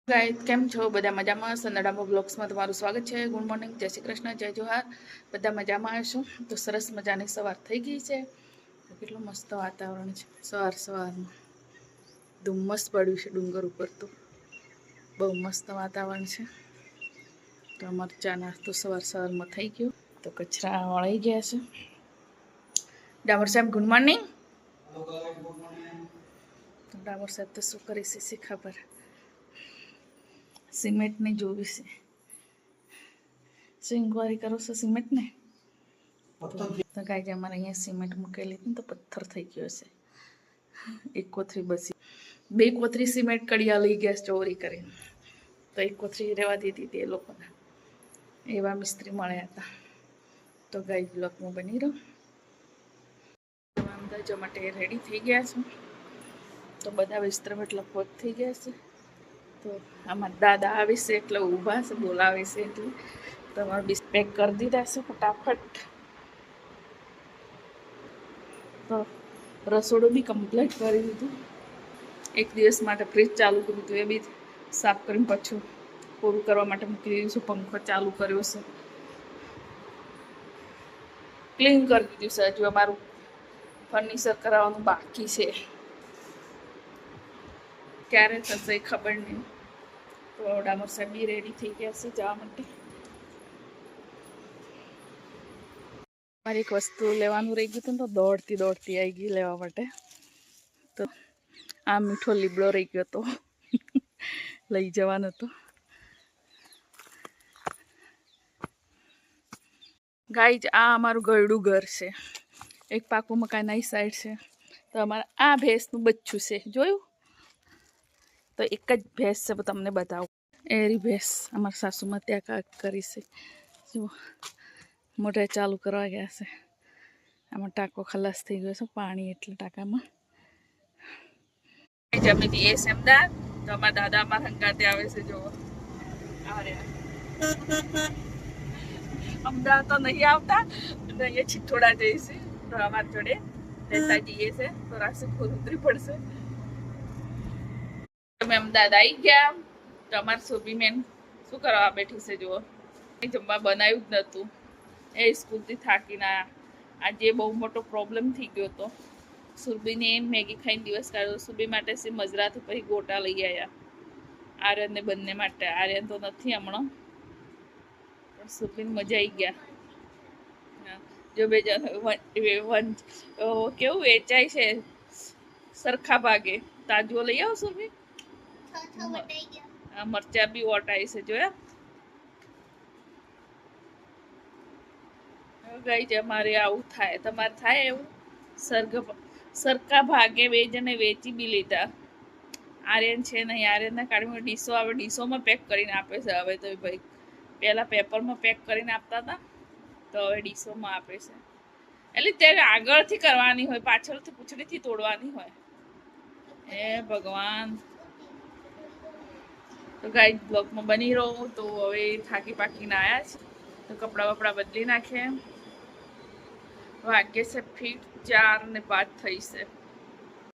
Guys કેમ છો બધા મજામાં? સંદડામાં બ્લોગ્સમાં તમારું સ્વાગત છે. ગુડ મોર્નિંગ, જય શ્રી કૃષ્ણ, જય જોહાર. બધા મજામાં આવશો તો સરસ મજાની સવાર થઈ ગઈ છે. કેટલું મસ્ત વાતાવરણ છે. સવારમાં ધુમ્મસ પડ્યું છે ડુંગર ઉપર, તો બહુ મસ્ત વાતાવરણ છે. તો અમારો ચા નાસ્તો સવારમાં થઈ ગયો, તો કચરા વળાઈ ગયા છે. ડામોર સાહેબ ગુડ મોર્નિંગ. ડામોર સાહેબ તો શું કરી છે ખબર? સિમેન્ટને જોવી છે. શું ઇન્કવાયરી કરો છો સિમેન્ટને? તો કાંઈ અમારે અહીંયા સિમેન્ટ મૂકેલી હતી ને, તો પથ્થર થઈ ગયો છે. એક કોથરી બસી, 2 કોથરી સિમેન્ટ કડિયા લઈ ગયા ચોરી કરીને, તો 1 કોથરી રહેવા દીધી હતી એ લોકોને. એવા મિસ્ત્રી મળ્યા હતા. તો ગાય બ્લોકમાં બની રહો. અંદાજો માટે રેડી થઈ ગયા છે. તો બધા વિસ્તરમ એટલે પોત થઈ ગયા છે. તો અમારા દાદા આવે છે એટલે ઊભા છે, બોલાવે છે એટલે તમારે બી પેક કરી દીધા છે ફટાફટ. તો રસોડું બી કમ્પ્લીટ કરી દીધું. 1 દિવસ માટે ફ્રીજ ચાલુ કર્યું હતું, એ બી સાફ કરીને પાછું પૂરું કરવા માટે મૂકી દીધું છે. પંખો ચાલુ કર્યો છે, ક્લીન કરી દીધું છે. હજુ અમારું ફર્નિચર કરાવવાનું બાકી છે, ક્યારે થશે ખબર નહીં. તો ડામોર સાહેબ બી રેડી થઈ ગયા છે જવા માટે. મારી એક વસ્તુ લેવાનું રહી ગયું હતું, તો દોડતી આવી ગઈ લેવા માટે. તો આ મીઠો લીબડો રહી ગયો હતો, લઈ જવાનો હતો. ગાઈજ આ અમારું ગરડું ઘર છે. એક પાકું મકાન આ સાઈડ છે. તો અમારા આ ભેંસનું બચ્ચું છે, જોયું? તો એક જ ભેંસ છે, તમને બતાવું. એરી ભેંસ અમારા સાસુમાં ત્યાં કાંક કરી છે. જુઓ, મોઢે ચાલુ કરવા ગયા છે. આમાં ટાંકો ખલાસ થઈ ગયો છે, પાણી એટલે ટાંકામાં. જમી દઈએ છે અમદાવાદ. તો અમારા દાદા અમારા હંગાતે આવે છે. જુઓ, અમદાવાદ તો નહીં આવતા, અહીંયા છીઠોડા જઈશે. તો અમારા જોડે રહેતા જઈએ છે, તો રાસીપુર ઉતરી પડશે. અમે અમદાવાદ આવી ગયા. તો અમારી સોબી મેન શું કરવા બેઠી છે? જુઓ, જમવા બનાવ્યું જ નહોતું. એ સ્કૂલથી થાકીને આજે બહુ મોટો પ્રોબ્લેમ થઈ ગયો હતો. સુરભીને મેગી ખાઈને દિવસ કાઢ્યો. સુરભી માટે છે મજરાથી પછી ગોટા લઈ આવ્યા, આર્યનને બંને માટે. આર્યન તો નથી હમણાં, પણ સુરભીને મજા આવી ગયા. જો બે જણ કેવું વેચાય છે સરખા ભાગે. તાજો લઈ આવો સુરભી. મરચા બી વટાય છે, જોયા? ગાઈ છે અમારે આવું થાય. તમારે થાય એવું? સરખા ભાગે બે જણે વેચી બી લીધા. આર્યન છે નહીં, આર્યનના કાઢીમાં ડીશો આવે, ડીશોમાં પેક કરીને આપે છે હવે તો. ભાઈ પહેલાં પેપરમાં પેક કરીને આપતા હતા, તો હવે ડીશોમાં આપે છે. એટલે ત્યારે આગળથી કરવાની હોય, પાછળથી પૂંછડીથી તોડવાની હોય. હે ભગવાન. તો ગાઈ બ્લોકમાં બની રહો. તો હવે થાકી પાકીને આવ્યા છે, તો કપડાં વપડા બદલી નાખે. વાગ્ય છે ફીટ 4:05 થઈ છે.